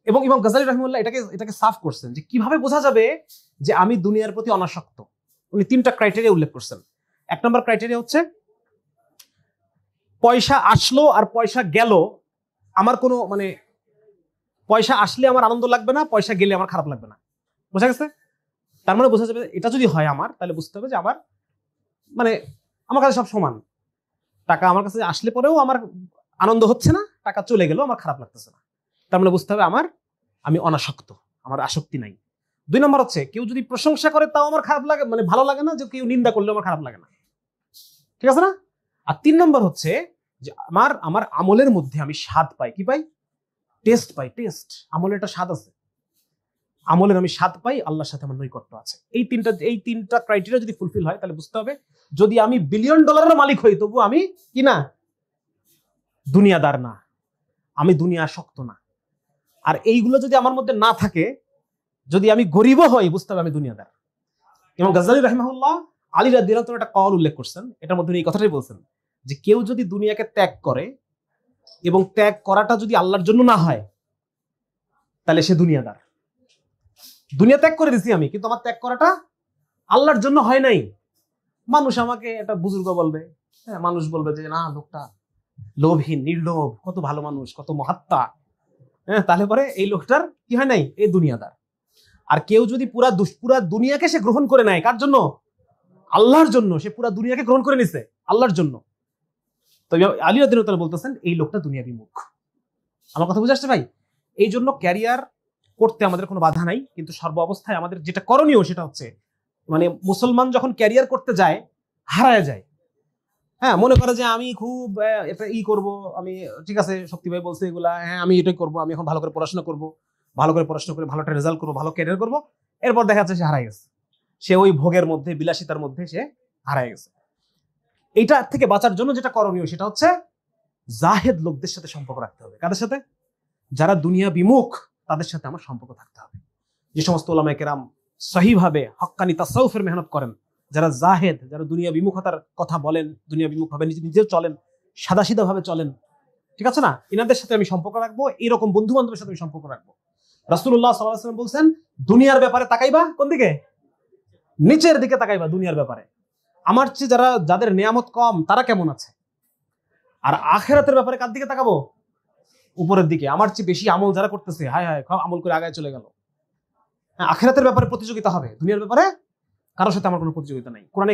এবং ইমাম গাজ্জালী রাহিমাহুল্লাহ এটাকে সাফ করছেন যে কিভাবে বোঝা যাবে যে আমি দুনিয়ার প্রতি অনাসক্ত। উনি 3টা ক্রাইটেরিয়া উল্লেখ করছেন। 1 নম্বর ক্রাইটেরিয়া হচ্ছে পয়সা আসলো আর পয়সা গেল, আমার কোনো মানে পয়সা আসলে আমার আনন্দ লাগবে না, পয়সা গেলে আমার খারাপ লাগবে না। বোঝা গেছে? তার মানে বোঝা যাবে এটা যদি হয় আমার, তাহলে বুঝতে হবে যে আমার মানে আমার কাছে সব সমান। টাকা আমার কাছে আসলে পরেও আমার আনন্দ হচ্ছে না, টাকা চলে গেলেও আমার খারাপ লাগতেছে না। তার মানে বুঝতে হবে আমি অনাসক্ত, আমার আসক্তি নাই। 2 নম্বর হচ্ছে কেউ যদি প্রশংসা করে তাও আমার খারাপ লাগে, মানে ভালো লাগে না, যে কেউ নিন্দা করলে আমার খারাপ লাগে না। ঠিক আছে না? আর 3 নম্বর হচ্ছে যে আমার আমলের মধ্যে আমি স্বাদ পাই। কি পাই? টেস্ট পাই। টেস্ট, আমলের একটা স্বাদ আছে। আমলের আমি স্বাদ পাই, আল্লাহর সাথে আমার নৈকট্য আছে। এই তিনটা ক্রাইটেরিয়া যদি ফুলফিল হয়, তাহলে বুঝতে হবে যদি আমি বিলিয়ন ডলারের মালিক হই, তবু আমি কি না? দুনিয়াদার না, আমি দুনিয়া আসক্ত না। আর এইগুলো যদি আমার মধ্যে না থাকে, যদি আমি গরিবও হই, বুঝতে হবে আমি দুনিয়াদার। ইমাম গাজ্জালী রাহিমাহুল্লাহ আলী রাদিয়াল্লাহু তাআলা একটা কওল উল্লেখ করছেন, এটার মধ্যে এই কথাটাই বলছেন যে কেউ যদি দুনিয়াকে ত্যাগ করে এবং ত্যাগ করাটা যদি আল্লাহর জন্য না হয়, তাহলে সে দুনিয়াদার। দুনিয়া ত্যাগ করে দিছি আমি, কিন্তু আমার ত্যাগ করাটা আল্লাহর জন্য হয় নাই। মানুষ আমাকে একটা বুজুর্গ বলবে, হ্যাঁ, মানুষ বলবে যে না, লোকটা লোভহীন, নির্লোভ, কত ভালো মানুষ, কত মহাত্মা। হ্যাঁ, তাহলে পরে এই লোকটার কি হয় নাই? এই দুনিয়াদার। আর কেউ যদি পুরা দুনিয়াকে সে গ্রহণ করে নেয়, কার জন্য? আল্লাহর জন্য। সে পুরা দুনিয়াকে গ্রহণ করে নিছে আল্লাহর জন্য। তবে আলী রাদিয়াল্লাহু তাআলা বলতেছেন এই লোকটা দুনিয়া বিমুখ। আমার কথা বুঝে আসছে ভাই? এই জন্য ক্যারিয়ার করতে আমাদের কোনো বাধা নাই, কিন্তু সর্ব অবস্থায় আমাদের যেটা করণীয় সেটা হচ্ছে, মানে মুসলমান যখন ক্যারিয়ার করতে যায়, হারায় যায়। হ্যাঁ, মনে করে যে আমি খুব এটা করব, আমি ঠিক আছে, শক্তি ভাই বলছে এগুলা, হ্যাঁ আমি এটাই করব, আমি এখন ভালো করে পড়াশোনা করব, ভালো করে পড়াশোনা করে ভালো একটা রেজাল্ট করবো, ভালো ক্যারিয়ার করবো। এরপর দেখা যাচ্ছে সে হারায় গেছে, সে ওই ভোগের মধ্যে, বিলাসিতার মধ্যে সে হারায় গেছে। এইটা থেকে বাঁচার জন্য যেটা করণীয় সেটা হচ্ছে জাহেদ লোকদের সাথে সম্পর্ক রাখতে হবে। কাদের সাথে? যারা দুনিয়া বিমুখ, তাদের সাথে আমার সম্পর্ক থাকতে হবে। যে সমস্ত উলামায়ে কেরাম সহিভাবে হক্কানি তাসাউফের মেহনত করেন, যারা জাহেদ, যারা দুনিয়া বিমুখতার কথা বলেন, দুনিয়া বিমুখ ভাবে নিজেও চলেন, সাদাসিধা ভাবে চলেন, ঠিক আছে না, এনাদের সাথে আমি সম্পর্ক রাখবো। এরকম বন্ধু বান্ধবের সাথে আমি সম্পর্ক রাখবো। রাসূলুল্লাহ সাল্লাল্লাহু আলাইহি ওয়াসাল্লাম বলছেন দুনিয়ার ব্যাপারে তাকাইবা কোন দিকে? নিচের দিকে তাকাইবা দুনিয়ার ব্যাপারে। আমার চেয়ে যাদের নিয়ামত কম, তারা কেমন আছে? আর আখিরাতের ব্যাপারে কার দিকে তাকাবো? উপরের দিকে। আমার চেয়ে বেশি আমল যারা করতেছে, হায় হায়, আমল করে আগায় চলে গেল। আখিরাতের ব্যাপারে প্রতিযোগিতা হবে, দুনিয়ার ব্যাপারে কারোর সাথে আমার কোনো প্রতিযোগিতা নাই। কোরআনে